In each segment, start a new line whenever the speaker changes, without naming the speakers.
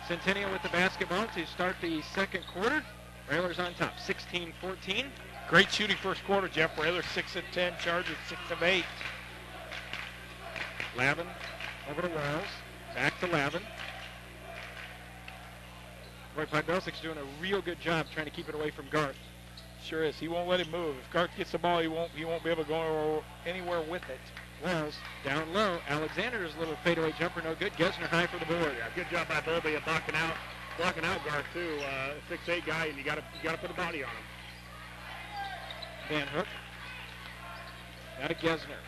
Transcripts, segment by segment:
Centennial with the basketball to start the second quarter. Railers on top, 16-14.
Great shooting first quarter, Jeff. Railers 6 of 10, Chargers 6 of 8.
Lavin over to Walls. Back to Lavin. Roy Podbelsik's doing a real good job trying to keep it away from Garth.
Sure is. He won't let him move. If Garth gets the ball, he won't be able to go anywhere with it.
Walls down low. Alexander's little fadeaway jumper, no good. Gesner high for the board.
Yeah, good job by Bowlby at blocking out Garth too. 6'8" guy, and you got to put a body on him.
Van Hook. Now to Gesner.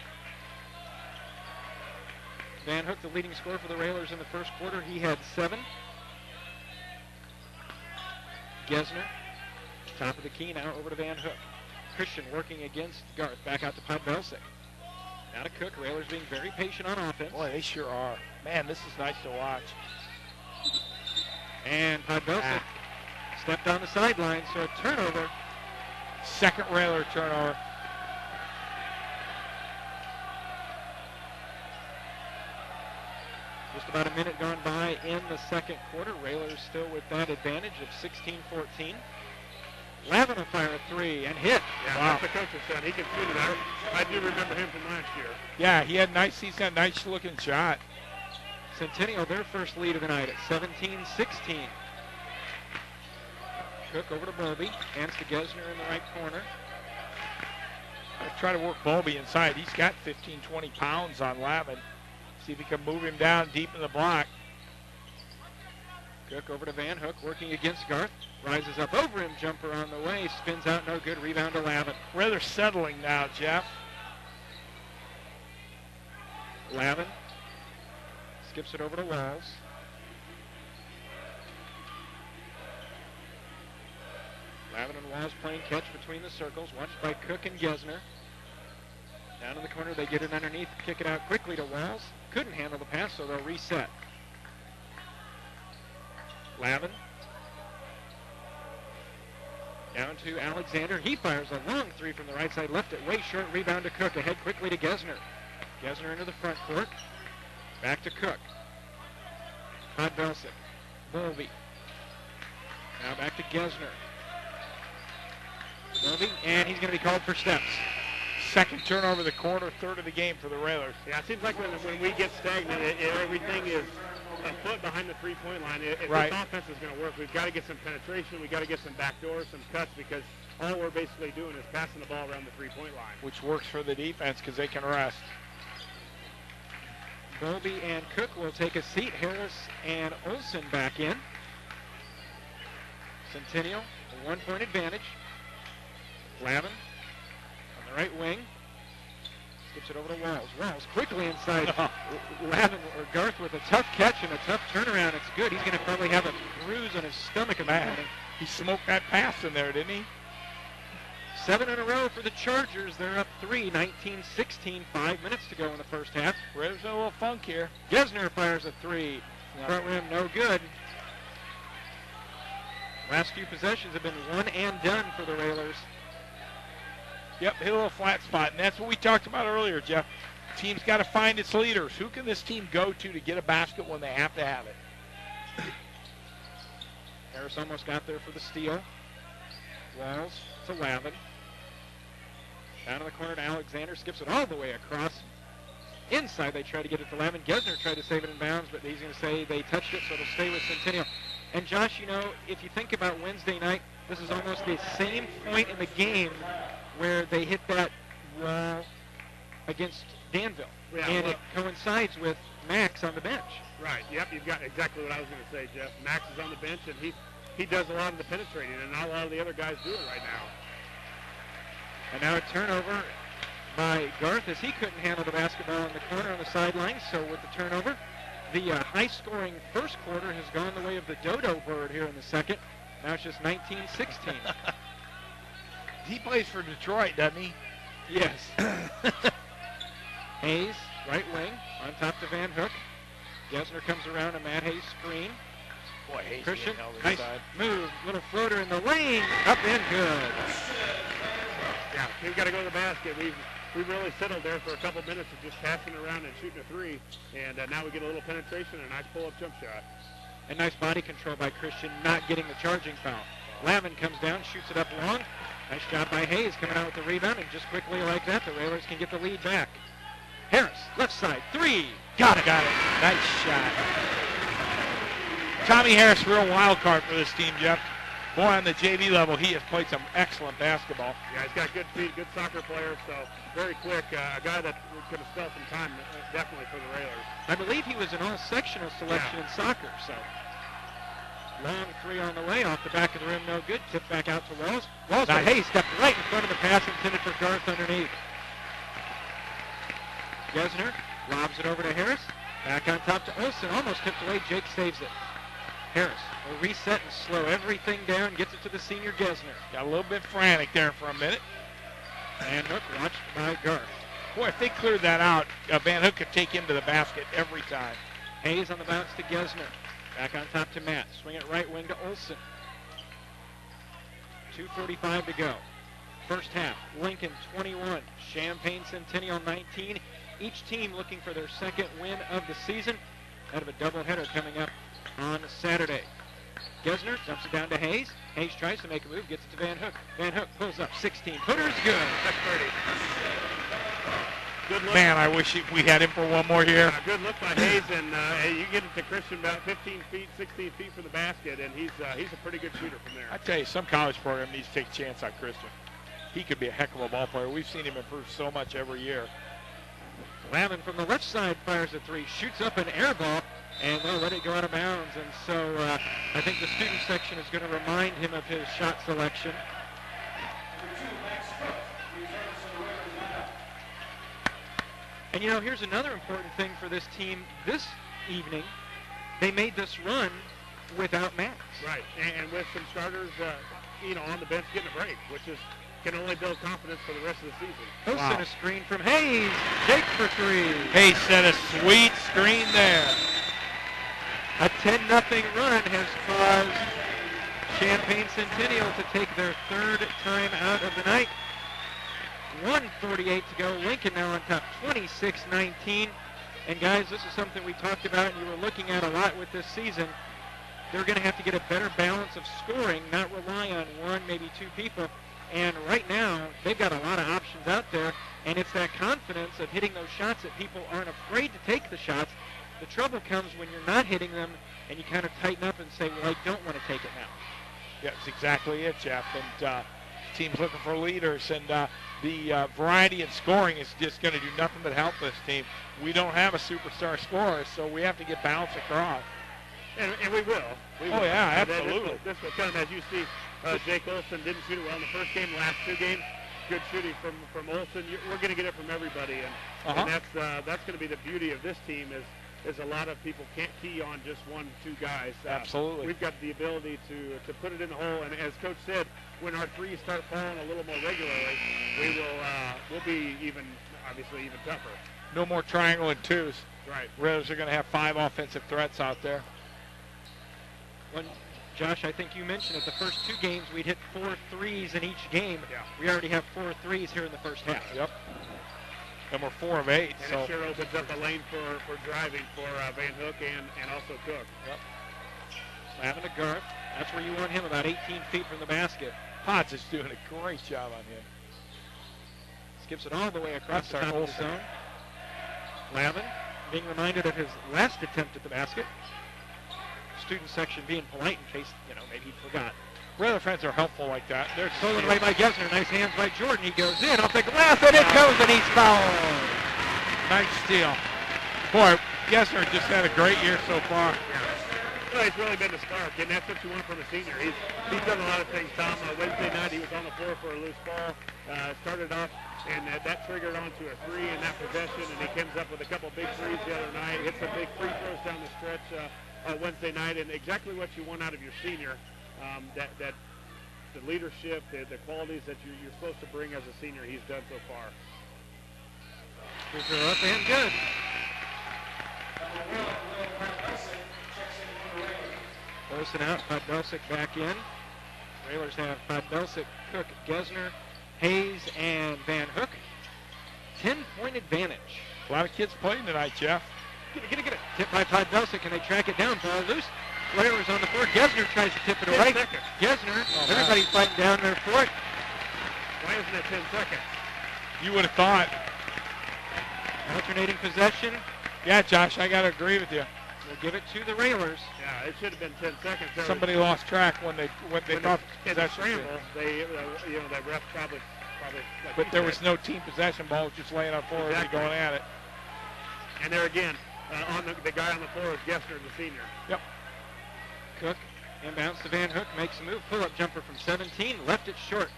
Van Hook, the leading scorer for the Railers in the first quarter. He had 7. Gesner, top of the key, now over to Van Hook. Christian working against Garth. Back out to Podbelsic. Now to Cook. Railers being very patient on offense.
Boy, they sure are. Man, this is nice to watch.
And Podbelsic stepped on the sideline, so a turnover.
Second Railer turnover.
Just about a minute gone by in the second quarter. Railers still with that advantage of 16-14. Lavin will fire a 3 and hit.
Yeah,
wow.
That's the coach said. He can shoot it out. I do remember him from last year.
Yeah, he's got a nice looking shot.
Centennial, their first lead of the night at 17-16. Cook over to Bowlby. Hands to Gesner in the right corner.
I'll try to work Bowlby inside. He's got 15, 20 pounds on Lavin. See if he can move him down deep in the block.
Cook over to Van Hook, working against Garth. Rises up over him, jumper on the way. Spins out, no good. Rebound to Lavin.
Rather settling now, Jeff.
Lavin skips it over to Walls. Lavin and Walls playing catch between the circles, watched by Cook and Gesner. Down in the corner, they get it underneath, kick it out quickly to Walls. Couldn't handle the pass, so they'll reset. Lavin. Down to Alexander. He fires a long 3 from the right side, left it way short. Rebound to Cook. Ahead quickly to Gesner. Gesner into the front court. Back to Cook. Podbelsic. Bowlby. Now back to Gesner. Bowlby, and he's going to be called for steps.
Second turnover of the quarter, third of the game for the Railers.
Yeah, it seems like when we get stagnant, everything is a foot behind the three-point line. If
right.
This offense is going to work, we've got to get some penetration. We've got to get some backdoors, some cuts, because all we're basically doing is passing the ball around the three-point line.
Which works for the defense because they can rest.
Bowlby and Cook will take a seat. Harris and Olsen back in. Centennial, a 1-point advantage. Lavin on the right wing. Skips it over to Walls. Walls quickly inside. Lavin or Garth with a tough catch and a tough turnaround. It's good. He's going to probably have a bruise on his stomach in the morning.
He smoked that pass in there, didn't he?
7 in a row for the Chargers. They're up 3, 19-16, 5 minutes to go in the first half.
Raiders in a little funk here.
Gesner fires a 3. Front rim, no good. Last few possessions have been one and done for the Railers.
Yep, hit a little flat spot, and that's what we talked about earlier, Jeff. The team's got to find its leaders. Who can this team go to get a basket when they have to have it?
Harris almost got there for the steal. Walls to Lavin. Down in the corner to Alexander. Skips it all the way across. Inside, they try to get it to Lavin. Gesner tried to save it in bounds, but he's going to say they touched it, so it'll stay with Centennial. And Josh, you know, if you think about Wednesday night, this is almost the same point in the game where they hit that wall against Danville.
Yeah,
and it coincides with Max on the bench.
Right, yep, you've got exactly what I was going to say, Jeff. Max is on the bench, and he does a lot of the penetrating, and not a lot of the other guys do it right now.
And now a turnover by Garth as he couldn't handle the basketball in the corner on the sidelines. So with the turnover, the high-scoring first quarter has gone the way of the dodo bird here in the second. Now it's just 19-16.
He plays for Detroit, doesn't he?
Yes. Hayes, right wing, on top to Van Hook. Gesner comes around a Matt Hayes screen.
Boy, Hayes
Christian,
held
nice
inside.
move, little floater in the lane, up and good.
Yeah, we've got to go to the basket. We've really settled there for a couple minutes of just passing around and shooting a 3, and now we get a little penetration and a nice pull-up jump shot.
And nice body control by Christian, not getting the charging foul. Lavin comes down, shoots it up long. Nice job by Hayes coming out with the rebound, and just quickly like that, the Railers can get the lead back. Harris, left side, 3. Got it.
Nice shot. Tommy Harris, real wild card for this team, Jeff. Boy, on the JV level, he has played some excellent basketball.
Yeah, he's got good feet, good soccer player, so very quick. A guy that could have spent some time, definitely for the Railers.
I believe he was an all-sectional selection in soccer, so. Long 3 on the way, off the back of the rim, no good. Tip back out to Walls. Walls
Nice.
to Hayes, stepped right in front of the pass intended for Garth underneath. Gesner lobs it over to Harris. Back on top to Olsen, almost tipped away. Jake saves it. Harris will reset and slow everything down, gets it to the senior Gesner.
Got a little bit frantic there for a minute.
Van Hook watched by Garth.
Boy, if they cleared that out, Van Hook could take him to the basket every time.
Hayes on the bounce to Gesner. Back on top to Matt. Swing it right wing to Olsen. 2:45 to go. First half, Lincoln 21, Champaign Centennial 19. Each team looking for their second win of the season out of a doubleheader coming up on Saturday. Gesner dumps it down to Hayes. Hayes tries to make a move, gets it to Van Hook. Van Hook pulls up, 16-footer's good.
That's pretty. Good look.
Man, I wish we had him for one more year.
Good look by Hayes, and you get it to Christian about 15 feet, 16 feet from the basket, and he's a pretty good shooter from there.
I tell you, some college program needs to take a chance on Christian. He could be a heck of a ball player. We've seen him improve so much every year.
Lavin from the left side fires a 3, shoots up an air ball, and they'll let it go out of bounds. And so I think the student section is going to remind him of his shot selection. And, you know, here's another important thing for this team this evening. They made this run without Max.
Right, and with some starters, on the bench getting a break, which can only build confidence for the rest of the season.
Olsen, a screen from Hayes. Jake for 3.
Hayes set a sweet screen there.
A 10-0 run has caused Champaign Centennial to take their third time out of the night. 1:48 to go. Lincoln now on top, 26-19. And guys, this is something we talked about and you were looking at a lot with this season. They're going to have to get a better balance of scoring, not rely on one, maybe two people. And right now, they've got a lot of options out there, and it's that confidence of hitting those shots that people aren't afraid to take the shots. The trouble comes when you're not hitting them and you kind of tighten up and say, well, I don't want to take it now.
Yeah, that's exactly it, Jeff. And team's looking for leaders, and the variety in scoring is just going to do nothing but help this team. We don't have a superstar scorer, so we have to get balance across.
And we will.
Oh, yeah, absolutely.
This will come, as you see, Jake Olsen didn't shoot it well in the first game. Last 2 games, good shooting from Olsen. We're going to get it from everybody, and that's going to be the beauty of this team is a lot of people can't key on just 1, 2 guys.
Absolutely.
We've got the ability to put it in the hole, and as Coach said, when our threes start falling a little more regularly, we'll be even tougher.
No more triangle and twos.
Right.
Raiders are going to have 5 offensive threats out there.
Well, Josh, I think you mentioned it. The first 2 games, we'd hit 4 threes in each game.
Yeah.
We already have 4 threes here in the first half.
Yep. And we're 4 of 8.
And
So
it sure opens up a lane for driving for Van Hook and also Cook.
Yep.
Lavin to Garth. That's where you want him, about 18 feet from the basket.
Potts is doing a great job on him.
Skips it all the way across the
That's
top
our
of the
Olsen.
zone. Lavin being reminded of his last attempt at the basket. Student section being polite in case, maybe he forgot.
Raider fans are helpful like that. They're
Stolen away by Gesner. Nice hands by Jordan. He goes in off the glass, and it goes, and he's fouled.
Nice steal. Boy, Gesner just had a great year so far.
Well, he's really been the spark, and that's what you want from a senior. He's done a lot of things, Tom. Wednesday night he was on the floor for a loose ball. Started off, and that triggered onto a 3 in that possession, and he comes up with a couple big threes the other night. Hits some big free throws down the stretch Wednesday night, and exactly what you want out of your senior. That the leadership, the qualities that you're supposed to bring as a senior, he's done so far.
Free throw up and good. Olsen out, Podbelsic back in. Railers have Podbelsic, Cook, Gesner, Hayes, and Van Hook. 10-point advantage.
A lot of kids playing tonight, Jeff.
Get it. Tip by Podbelsic, and they track it down. Ball loose. Flair is on the floor. Gesner tries to tip it
10
away.
seconds.
Gesner, everybody fighting down there for it.
Why isn't it 10 seconds?
You would have thought.
Alternating possession.
Yeah, Josh, I got to agree with you.
We'll give it to the Railers.
Yeah, it should have been 10 seconds. There
Somebody lost track when they thought
in the
possession.
scramble, the ref probably like
But
you
there
said.
was no team possession ball, just laying on floor
Exactly.
and going at it.
And there again, on the guy on the floor is Gesner, the senior.
Yep.
Cook inbounds to Van Hook, makes a move, pull-up jumper from 17, left it short.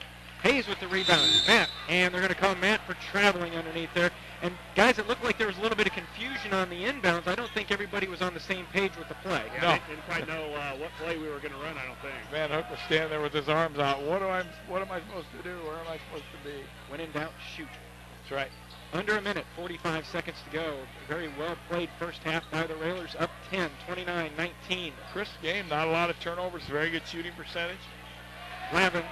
Hayes with the rebound, Matt, and they're going to call Matt for traveling underneath there. And guys, it looked like there was a little bit of confusion on the inbounds. I don't think everybody was on the same page with the play.
Yeah,
No.
they didn't quite know what play we were going to run, I don't think.
Van Hook was standing there with his arms out. What am I supposed to do? Where am I supposed to be?
When in doubt, shoot.
That's right.
Under a minute, 45 seconds to go. Very well played first half by the Railers, up 10, 29-19.
Crisp game, not a lot of turnovers, very good shooting percentage.
Lavin.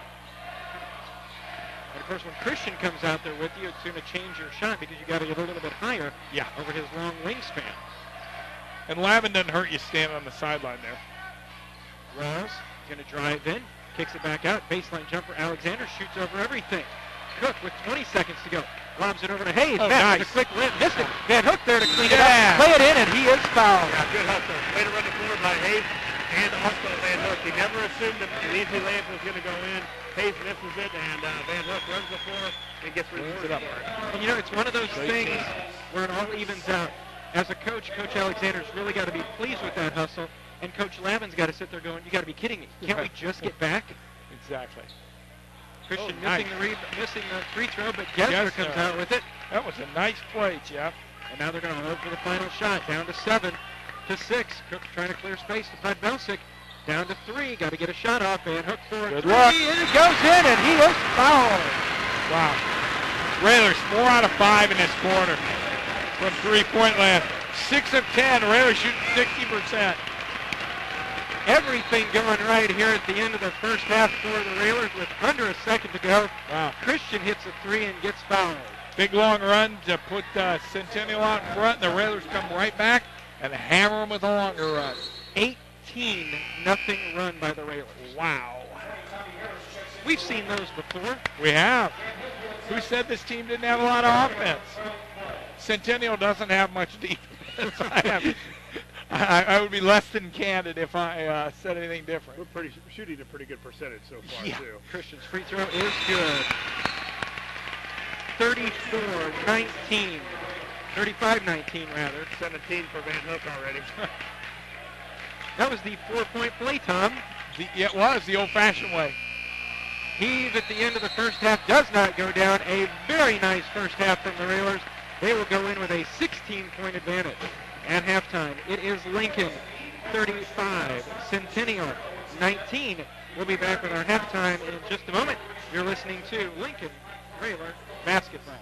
And of course, when Christian comes out there with you, it's going to change your shot because you got to get a little bit higher over his long wingspan.
And Lavin doesn't hurt you standing on the sideline there.
Ross going to drive in, kicks it back out, baseline jumper. Alexander shoots over everything. Cook with 20 seconds to go. Lobs it over to Hayes.
Oh,
Matt
nice.
with a quick limp. Missed it. Van Hook there to clean it
Yeah.
up. Play it in, and he is fouled.
Yeah, good hustle. Way to run the floor by Hayes and also Van Hook. He never assumed that the easy layup was going to go in. Hayes misses it, and Van Hook runs the floor and gets rewarded for it.
And you know, it's one of those things where it all evens out. As a coach, Coach Alexander's really got to be pleased with that hustle, and Coach Lavin's got to sit there going, you got to be kidding me. Can't we just get back?
Exactly.
Christian
nice.
missing the free throw, but Gesner comes out with it.
That was a nice play, Jeff.
And now they're going to hold for the final shot. Down to 7 to 6. Cook trying to clear space to Bud Belsick. Down to 3. Got to get a shot off. Van Hook for
Good
3.
luck.
And it goes in, and he is fouled.
Wow. Railers 4 out of 5 in this quarter from three-point land. 6 of 10. Railers shooting 60%.
Everything going right here at the end of the first half for the Railers with under a second to go.
Wow.
Christian hits a 3 and gets fouled.
Big long run to put Centennial out in front. The Railers come right back and hammer them with a longer run.
18-0 run by the Railers.
Wow.
We've seen those before.
We have. Who said this team didn't have a lot of offense? Centennial doesn't have much defense. I would be less than candid if I said anything different.
We're shooting a pretty good percentage so far, too.
Christian's free throw is good. 34-19. 35-19, rather.
17 for Van Hook already.
That was the 4-point play, Tom.
It was the old-fashioned way.
Heave at the end of the first half does not go down. A very nice first half from the Railers. They will go in with a 16-point advantage at halftime. It is Lincoln 35, Centennial 19. We'll be back with our halftime in just a moment. You're listening to Lincoln Railer Basketball.